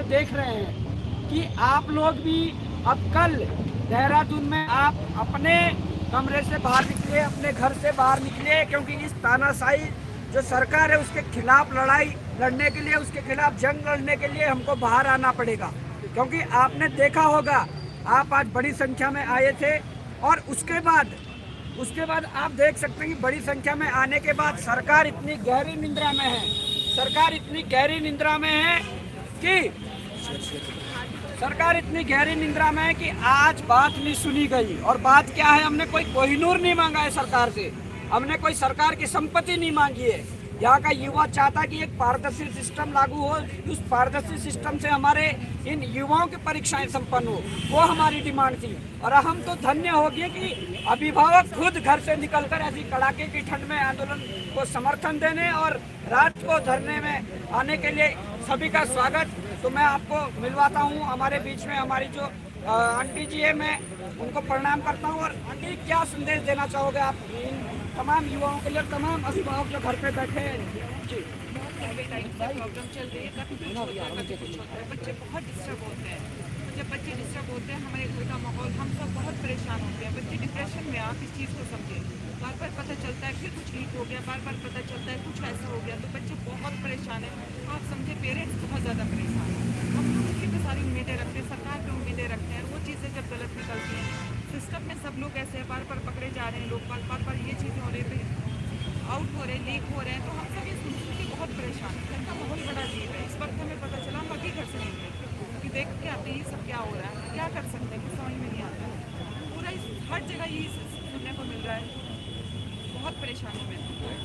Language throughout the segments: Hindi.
देख रहे हैं कि आप लोग भी अब कल देहरादून में आप अपने कमरे से बाहर निकले, अपने घर से बाहर निकले, क्योंकि इस तानाशाही जो सरकार है उसके खिलाफ लड़ाई लड़ने के लिए, उसके खिलाफ जंग लड़ने के लिए हमको बाहर आना पड़ेगा। क्योंकि आपने देखा होगा, आप आज बड़ी संख्या में आए थे और उसके बाद आप देख सकते हैं कि बड़ी संख्या में आने के बाद सरकार इतनी गहरी निंद्रा में है, सरकार इतनी गहरी निंद्रा में है कि आज बात नहीं सुनी गई। और बात क्या है, हमने कोई कोहिनूर नहीं मांगा है सरकार से, हमने कोई सरकार की संपत्ति नहीं मांगी है। यहाँ का युवा चाहता कि एक पारदर्शी सिस्टम लागू हो, उस पारदर्शी सिस्टम से हमारे इन युवाओं की परीक्षाएं संपन्न हो, वो हमारी डिमांड थी। और हम तो धन्य हो गए कि अभिभावक खुद घर से निकलकर ऐसी कड़ाके की ठंड में आंदोलन को समर्थन देने और रात को धरने में आने के लिए सभी का स्वागत। तो मैं आपको मिलवाता हूँ, हमारे बीच में हमारी जो आंटी जी है, मैं उनको प्रणाम करता हूँ। और आंटी, क्या संदेश देना चाहोगे आप इन तमाम युवाओं के लिए, तमाम अभिभावक जो घर पे बैठे हैं? जी, प्रॉब्लम चल रही है, बच्चे बहुत डिस्टर्ब होते हैं। जब बच्चे डिस्टर्ब होते हैं, हमारे घर का माहौल, हम सब बहुत परेशान होते हैं। बच्चे डिप्रेशन में, आप इस चीज़ को समझें। बार बार पता चलता है फिर कुछ लीक हो गया, बार बार पता चलता है कुछ ऐसा हो गया, तो बच्चे बहुत परेशान हैं। आप समझे, पेरेंट्स बहुत ज़्यादा परेशान हैं। हम लोग उसकी तो सारी उम्मीदें रखते हैं, सरकार पर उम्मीदें रखते हैं, वो चीज़ें जब गलत निकलती हैं, सिस्टम में सब लोग ऐसे बार बार पकड़े जा रहे हैं, लोग बार बार ये चीज़ें हो रही है, आउट हो रहे हैं, लीक हो रहे हैं, तो हम सब ये सुन के बहुत परेशान हैं। घर का माहौल बड़ा अजीब है। इस वक्त हमें पता चला, हम बाकी घर से निकले क्योंकि देख के आते हैं ये सब क्या हो रहा है, क्या कर सकते हैं, कुछ समझ में नहीं आता है। पूरा हर जगह यही सुनने को मिल रहा है, बहुत परेशानी में।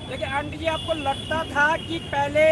देखिए आंटी जी, आपको लगता था कि पहले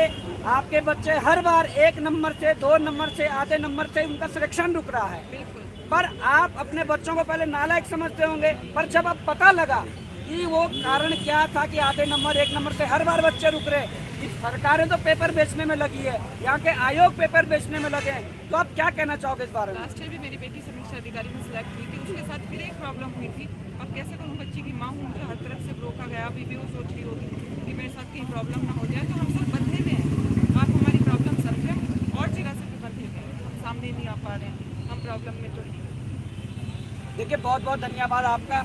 आपके बच्चे हर बार 1 नंबर से, 2 नंबर से, आधे नंबर से उनका सिलेक्शन रुक रहा है, बिल्कुल। पर आप अपने बच्चों को पहले नालायक समझते होंगे, पर जब अब पता लगा कि वो कारण क्या था कि आधे नंबर, 1 नंबर से हर बार बच्चे रुक रहे, कि सरकारें तो पेपर बेचने में लगी है, यहाँ के आयोग पेपर बेचने में लगे हैं, तो आप क्या कहना चाहोगे इस बारे में? लास्ट ईयर भी मेरी बेटी समीक्षा अधिकारी में सिलेक्ट हुई थी, उसके साथ फिर एक प्रॉब्लम हुई थी। और कैसे करूँ, बच्ची की माँ हूँ, मुझे हर तरफ से रोका गया। अभी भी वो सोच रही होगी कि मेरे साथ कहीं प्रॉब्लम ना हो जाए। तो हम सब बंधे हुए हैं, आप हमारी प्रॉब्लम समझें। और जगह से भी बंधे हुए हैं, हम सामने नहीं आ पा रहे हैं, हम प्रॉब्लम में तो नहीं। देखिए, बहुत बहुत धन्यवाद आपका।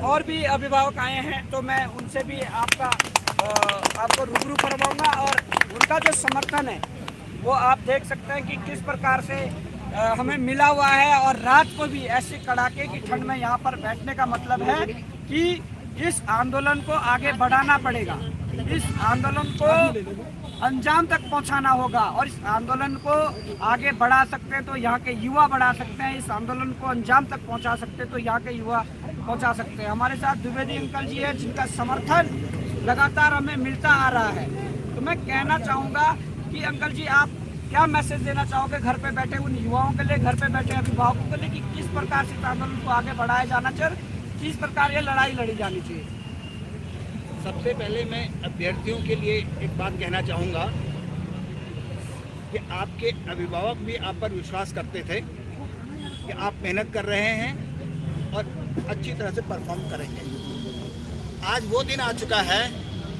और भी अभिभावक आए हैं, तो मैं उनसे भी आपको रूबरू करवाऊंगा। और उनका जो समर्थन है वो आप देख सकते हैं कि किस प्रकार से हमें मिला हुआ है। और रात को भी ऐसी कड़ाके की ठंड में यहाँ पर बैठने का मतलब है कि इस आंदोलन को आगे बढ़ाना पड़ेगा, इस आंदोलन को अंजाम तक पहुंचाना होगा। और इस आंदोलन को आगे बढ़ा सकते हैं तो यहाँ के युवा बढ़ा सकते हैं, इस आंदोलन को अंजाम तक पहुंचा सकते हैं तो यहाँ के युवा पहुंचा सकते हैं। हमारे साथ द्विवेदी अंकल जी हैं, जिनका समर्थन लगातार हमें मिलता आ रहा है। तो मैं कहना चाहूँगा कि अंकल जी, आप क्या मैसेज देना चाहोगे घर पे बैठे उन युवाओं के लिए, घर पे बैठे अभिभावकों के लिए, कि किस प्रकार से इस आंदोलन को आगे बढ़ाया जाना चाहिए, किस प्रकार ये लड़ाई लड़ी जानी चाहिए? सबसे पहले मैं अभ्यर्थियों के लिए एक बात कहना चाहूँगा कि आपके अभिभावक भी आप पर विश्वास करते थे कि आप मेहनत कर रहे हैं और अच्छी तरह से परफॉर्म करेंगे। आज वो दिन आ चुका है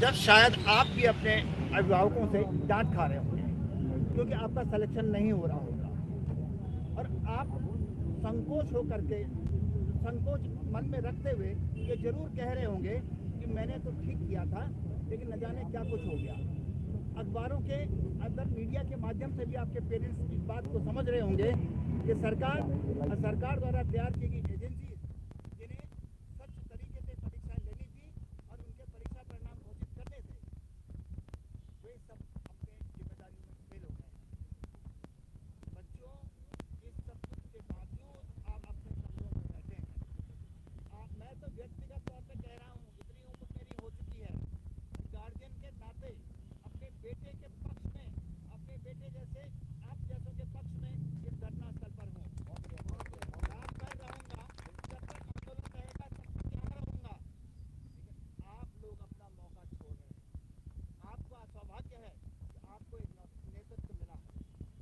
जब शायद आप भी अपने अभिभावकों से डांट खा रहे होंगे क्योंकि आपका सिलेक्शन नहीं हो रहा होगा। और आप संकोच मन में रखते हुए ये जरूर कह रहे होंगे कि मैंने तो ठीक किया था, लेकिन न जाने क्या कुछ हो गया। अखबारों के अंदर, मीडिया के माध्यम से भी आपके पेरेंट्स इस बात को समझ रहे होंगे कि सरकार द्वारा तैयार की गई एजेंसी जिन्हें सच तरीके से परीक्षाएं लेनी थी और उनके परीक्षा परिणाम घोषित करने थे, वे सब अपने जिम्मेदारी में फेल हो गए। बच्चों, इस सब कुछ के बावजूद आप अपने कमरों में बैठे हैं। मैं तो व्यक्तिगत तौर पर कह रहा हूँ, इतनी उम्र मेरी हो चुकी है, गार्जियन के नाते अपने बेटे के पक्ष में, अपने बेटे जैसे आप जैसों के पक्ष में इस धरना स्थल पर हूँ। काम कर रहूँगा, जब तक आंदोलन रहेगा तब तक यहाँ रहूँगा। लेकिन आप लोग अपना मौका छोड़ रहे हैं। आपका सौभाग्य है कि आपको एक नेतृत्व मिला है।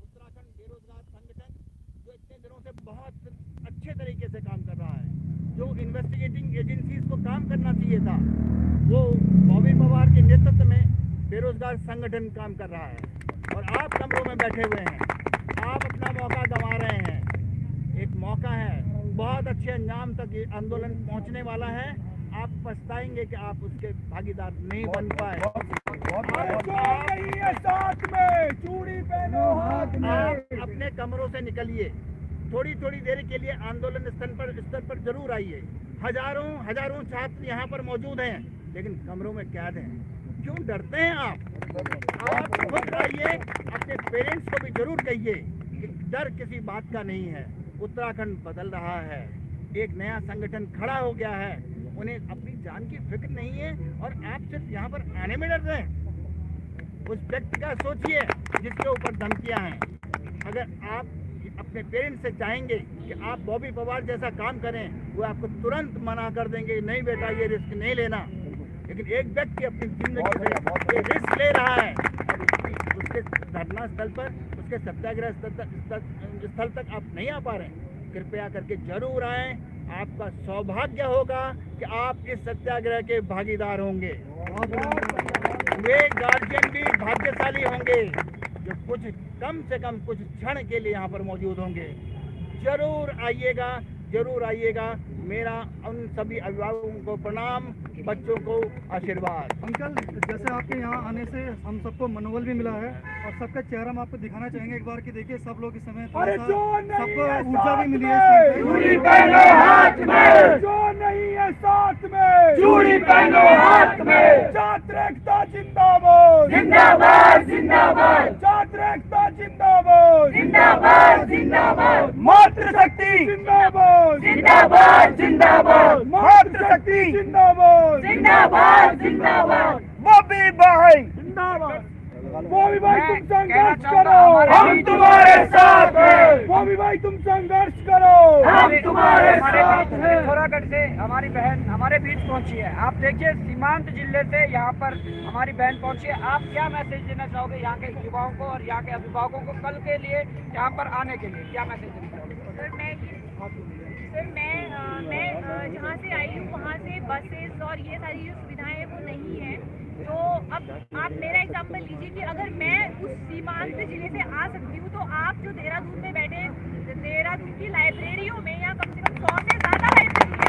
उत्तराखंड बेरोजगार संगठन जो इतने दिनों से बहुत अच्छे तरीके से काम कर रहा है, जो इन्वेस्टिगेटिंग एजेंसीज को काम करना चाहिए था, वो बॉबी पवार के नेतृत्व में बेरोजगार संगठन काम कर रहा है। और आप कमरों में बैठे हुए हैं, आप अंजाम तक ये आंदोलन पहुंचने वाला है। आप पछताएंगे कि आप उसके भागीदार नहीं बन पाए। आप अपने कमरों से निकलिए, थोड़ी थोड़ी देर के लिए आंदोलन स्तर पर जरूर आइए। हजारों छात्र यहाँ पर मौजूद हैं, लेकिन कमरों में कैद हैं। क्यों डरते हैं आप खुद आइए, अपने पेरेंट्स को भी जरूर कहिए कि डर किसी बात का नहीं है। उत्तराखंड बदल रहा है, एक नया संगठन खड़ा हो गया है, उन्हें अपनी जान की फिक्र नहीं है और आप सिर्फ यहाँ पर आने में डर रहे हैं। उस व्यक्ति का सोचिए जिसके ऊपर धमकियां हैं। अगर आप अपने पेरेंट्स से चाहेंगे कि आप बॉबी पवार जैसा काम करें, वो आपको तुरंत मना कर देंगे, नहीं बेटा ये रिस्क नहीं लेना। लेकिन एक व्यक्ति अपनी जिंदगी से ये रिस्क ले रहा है, उसके धरना स्थल पर, उसके सत्याग्रह स्थल तक आप नहीं आ पा रहे हैं, कृपया करके जरूर आएं। आपका सौभाग्य होगा कि आप इस सत्याग्रह के भागीदार होंगे। वे गार्जियन भी भाग्यशाली होंगे जो कम से कम कुछ क्षण के लिए यहाँ पर मौजूद होंगे। जरूर आइएगा। मेरा उन सभी अभिभावकों को प्रणाम, बच्चों को आशीर्वाद। अंकल, जैसे आपके यहाँ आने से हम सबको मनोबल भी मिला है और सबका चेहरा हम आपको दिखाना चाहेंगे एक बार कि देखिए सब लोग इस समय सबको ऊर्जा भी मिली है। चूड़ी पहनो हाथ में, जो नहीं है साथ में, चूड़ी पहनो हाथ में। छात्र एकता जिंदाबाद, जिंदाबाद जिंदाबाद। छात्र एकता जिंदाबाद, जिंदाबाद जिंदाबाद। मातृशक्ति जिंदाबाद, जिंदाबाद जिंदाबाद। मातृशक्ति जिंदाबाद, जिंदाबाद जिंदाबाद। बॉबी भाई जिंदाबाद। बॉबी भाई तुम संघर्ष करो, हम तुम्हारे साथ हैं। बॉबी भाई तुम संघर्ष करो, हम तुम्हारे साथ हैं। पिथौरागढ़ से हमारी बहन हमारे बीच पहुंची है। आप देखिए सीमांत जिले से यहाँ पर हमारी बहन पहुंची है। आप क्या मैसेज देना चाहोगे यहाँ के युवाओं को और यहाँ के अभिभावकों को कल के लिए यहाँ पर आने के लिए? क्या मैसेज देना चाहोगे? सर मैं जहाँ से आई हूँ वहाँ से बसेस और ये सारी जो सुविधाएं हैं वो नहीं है। तो अब आप मेरा एग्जांपल लीजिए कि अगर मैं उस सीमांत जिले से आ सकती हूँ, तो आप जो देहरादून में बैठे, देहरादून की लाइब्रेरियों में या कम से कम 100 से ज़्यादा लाइब्रेरी है,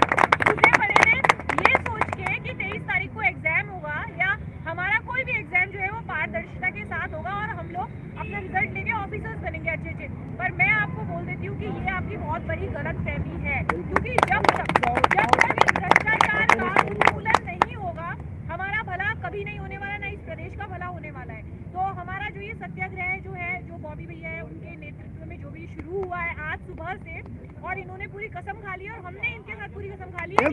उससे पढ़े ने ये सोच के कि 23 तारीख को एग्जाम होगा या हमारा कोई भी एग्जाम जो है वो पारदर्शिता के साथ होगा और हम लोग अपना रिजल्ट लेके ऑफिसर्स बनेंगे अच्छे। पर मैं आपको बोल देती हूँ कि ये आपकी बहुत बड़ी गलतफहमी है, क्योंकि जब तक इस भ्रष्टाचार का उन्मूलन नहीं होगा, हमारा भला कभी नहीं होने वाला, ना इस प्रदेश का भला होने वाला है। तो हमारा जो ये सत्याग्रह जो बॉबी भैया है उनके नेतृत्व में जो भी शुरू हुआ है आज सुबह से, और इन्होंने पूरी कसम खा ली और हमने इनके साथ पूरी कसम खा ली है।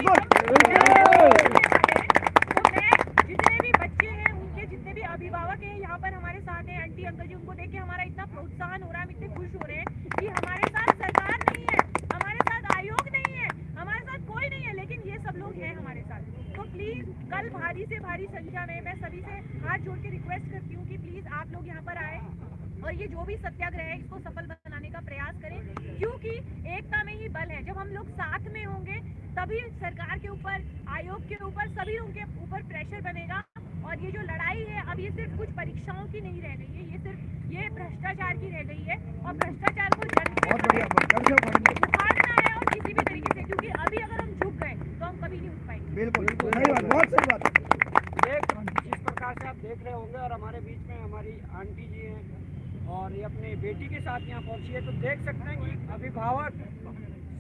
तो मैं जितने भी बच्चे हैं, उनके जितने भी अभिभावक हैं यहाँ पर हमारे साथ हैं, आंटी अंकल जी, उनको देख के हमारा इतना प्रोत्साहन हो रहा है, हम इतने खुश हो रहे हैं कि हमारे साथ सरकार नहीं है, हमारे साथ आयोग नहीं है, हमारे साथ कोई नहीं है, लेकिन ये सब लोग हैं हमारे साथ। तो प्लीज कल भारी से भारी संख्या में मैं सभी से हाथ जोड़ के रिक्वेस्ट करती हूँ कि प्लीज आप लोग यहाँ पर आए और ये जो भी सत्याग्रह है इसको सफल बनाने का प्रयास करें, क्योंकि एकता में ही बल है। जब हम लोग साथ में होंगे तभी सरकार के ऊपर, आयोग के ऊपर, सभी उनके ऊपर प्रेशर बनेगा। और ये जो लड़ाई है अब ये सिर्फ कुछ परीक्षाओं की नहीं रह गई है, ये सिर्फ ये भ्रष्टाचार की रह गई है और भ्रष्टाचार को उखाड़ना है और किसी भी तरीके से, क्योंकि अभी अगर हम झुक गए तो हम कभी नहीं उठ पाएंगे। बिल्कुल सही बात, बहुत सही बात। जिस प्रकार से आप देख रहे होंगे और हमारे बीच में हमारी आंटी जी हैं और ये अपनी बेटी के साथ यहाँ पहुंची है, तो देख सकते हैं कि अभिभावक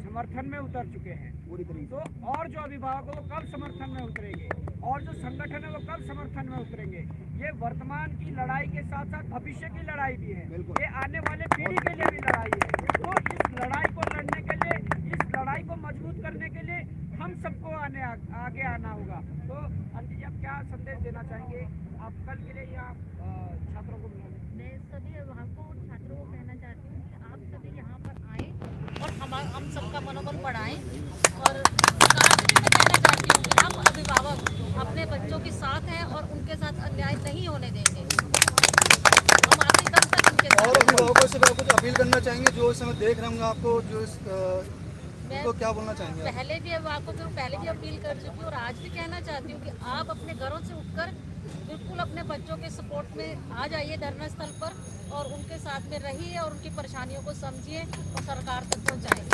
समर्थन में उतर चुके हैं पूरी तरीके। तो और जो अभिभावक वो कब समर्थन में उतरेंगे और जो संगठन है वो कब समर्थन में उतरेंगे? ये वर्तमान की लड़ाई के साथ साथ भविष्य की लड़ाई भी है, ये आने वाले पीढ़ी के लिए भी लड़ाई है। तो इस लड़ाई को लड़ने के लिए, इस लड़ाई को मजबूत करने के लिए हम सबको आगे आना होगा। तो आंटी जी आप क्या संदेश देना चाहेंगे? आप कल के लिए यहाँ छात्रों को मिलेंगे। मैं सभी अभिभावकों और छात्रों को कहना चाहती हूँ कि आप सभी यहाँ पर आएँ और हम सबका मनोबल बढ़ाएं। और सरकार से भी मैं कहना चाहती हूँ कि हम अभिभावक अपने बच्चों के साथ हैं और उनके साथ अन्याय नहीं होने देंगे। हम आखिरी दम तक उनके साथ। और अभिभावकों से कुछ अपील करना चाहेंगे जो इस समय देख रहे होंगे आपको, जो तो क्या बोलना चाहेंगे? पहले भी अभिभावकों को पहले भी अपील कर चुकी हूँ और आज भी कहना चाहती हूँ कि आप अपने घरों से उठकर बिल्कुल अपने बच्चों के सपोर्ट में आ जाइए धरना स्थल पर और उनके साथ में रहिए और उनकी परेशानियों को समझिए और सरकार तक पहुँचाइए।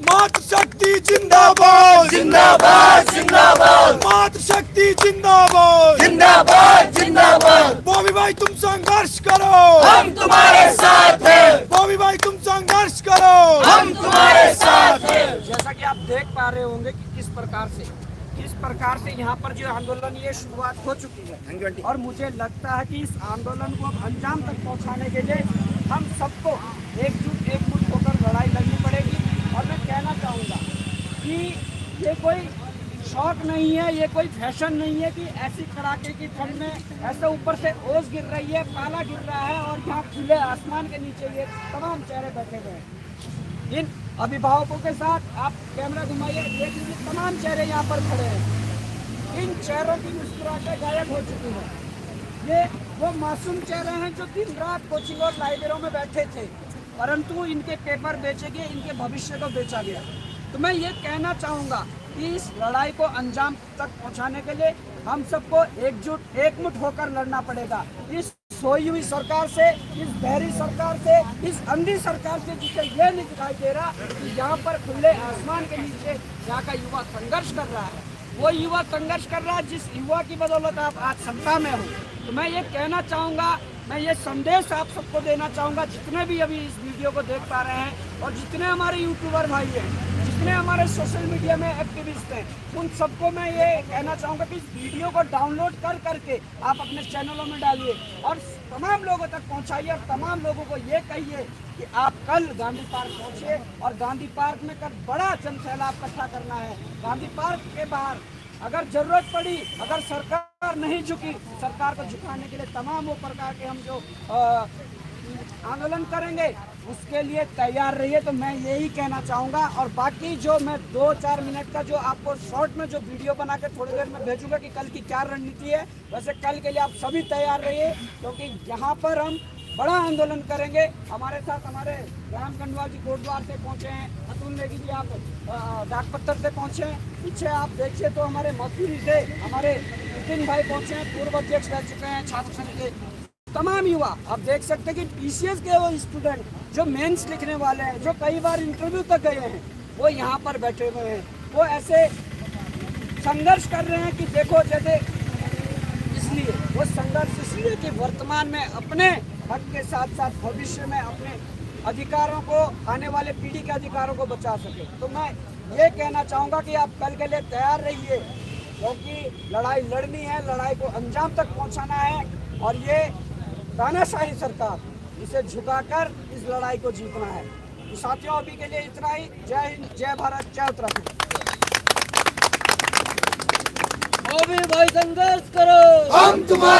मातृशक्ति जिंदाबाद जिंदाबाद जिंदाबाद, मातृशक्ति जिंदाबाद जिंदाबाद जिंदाबाद। बॉबी भाई तुम संघर्ष करो, हम तुम्हारे साथ हैं। बॉबी भाई तुम संघर्ष करो, हम तुम्हारे साथ हैं। जैसा कि आप देख पा रहे होंगे कि किस प्रकार से यहाँ पर जो आंदोलन ये शुरुआत हो चुकी है, और मुझे लगता है कि इस आंदोलन को अब अंजाम तक पहुँचाने के लिए हम सबको एकजुट होकर लड़ाई लड़नी पड़ेगी। और मैं कहना चाहूँगा कि ये कोई शौक नहीं है, ये कोई फैशन नहीं है कि ऐसी कड़ाके की ठंड में ऐसे ऊपर से ओस गिर रही है, पाला गिर रहा है और यहाँ खुले आसमान के नीचे ये तमाम चेहरे बैठे हुए हैं। इन अभिभावकों के साथ आप कैमरा घुमाइए, देख लीजिए तमाम चेहरे यहाँ पर खड़े हैं। इन चेहरों की मुस्कुराहटें गायब हो चुकी हैं। ये वो मासूम चेहरे हैं जो दिन रात कोचिंग और लाइब्रेरियों में बैठे थे, परंतु इनके पेपर बेचे गए, इनके भविष्य को बेचा गया। तो मैं ये कहना चाहूँगा कि इस लड़ाई को अंजाम तक पहुँचाने के लिए हम सबको एकमुठ होकर लड़ना पड़ेगा। इस सोई हुई सरकार से, इस बहरी सरकार से, इस अंधी सरकार से, जिसे ये नहीं दिखाई दे रहा कि यहाँ पर खुले आसमान के नीचे यहाँ का युवा संघर्ष कर रहा है। वो युवा संघर्ष कर रहा है जिस युवा की बदौलत आप आज सत्ता में हो। तो मैं ये कहना चाहूँगा, मैं ये संदेश आप सबको देना चाहूँगा, जितने भी अभी इस वीडियो को देख पा रहे हैं और जितने हमारे यूट्यूबर भाई हैं, जितने हमारे सोशल मीडिया में एक्टिविस्ट हैं, उन सबको मैं ये कहना चाहूँगा कि इस वीडियो को डाउनलोड करके आप अपने चैनलों में डालिए और तमाम लोगों तक पहुँचाइए और तमाम लोगों को ये कहिए कि आप कल गांधी पार्क पहुँचिए और गांधी पार्क में कल बड़ा जन सैलाब इकट्ठा करना है। गांधी पार्क के बाहर अगर जरूरत पड़ी, अगर सरकार नहीं झुकी, सरकार को झुकाने के लिए तमाम वो प्रकार के हम जो आंदोलन करेंगे उसके लिए तैयार रहिए। तो मैं यही कहना चाहूँगा। और बाकी जो मैं 2-4 मिनट का जो आपको शॉर्ट में जो वीडियो बना के थोड़ी देर में भेजूंगा कि कल की क्या रणनीति है, वैसे कल के लिए आप सभी तैयार रहिए, क्योंकि यहाँ पर हम बड़ा आंदोलन करेंगे। हमारे साथ हमारे राम कनवाल जी कोटद्वार से पहुँचे हैं, अतुल नेगी जी आप डाकपत्तर से पहुँचे हैं, पीछे आप देखिए तो हमारे मथुरी से हमारे नितिन भाई पहुँचे हैं, पूर्व अध्यक्ष रह चुके हैं छात्र संघ के। तमाम युवा आप देख सकते हैं कि पीसीएस के वो स्टूडेंट जो मेंस लिखने वाले हैं, जो कई बार इंटरव्यू तक गए हैं, वो यहाँ पर बैठे हुए हैं। वो ऐसे संघर्ष कर रहे हैं कि देखो जैसे, इसलिए वो संघर्ष इसलिए कि वर्तमान में अपने हक के साथ साथ भविष्य में अपने अधिकारों को, आने वाले पीढ़ी के अधिकारों को बचा सके। तो मैं ये कहना चाहूँगा कि आप कल के लिए तैयार रहिए, क्योंकि लड़ाई लड़नी है, लड़ाई को अंजाम तक पहुँचाना है और ये तानाशाही सरकार, इसे झुकाकर इस लड़ाई को जीतना है। तो साथियों अभी के लिए इतना ही। जय हिंद, जय भारत, जय उत्तराखंड। भाई संघर्ष करो, हम तुम्हारे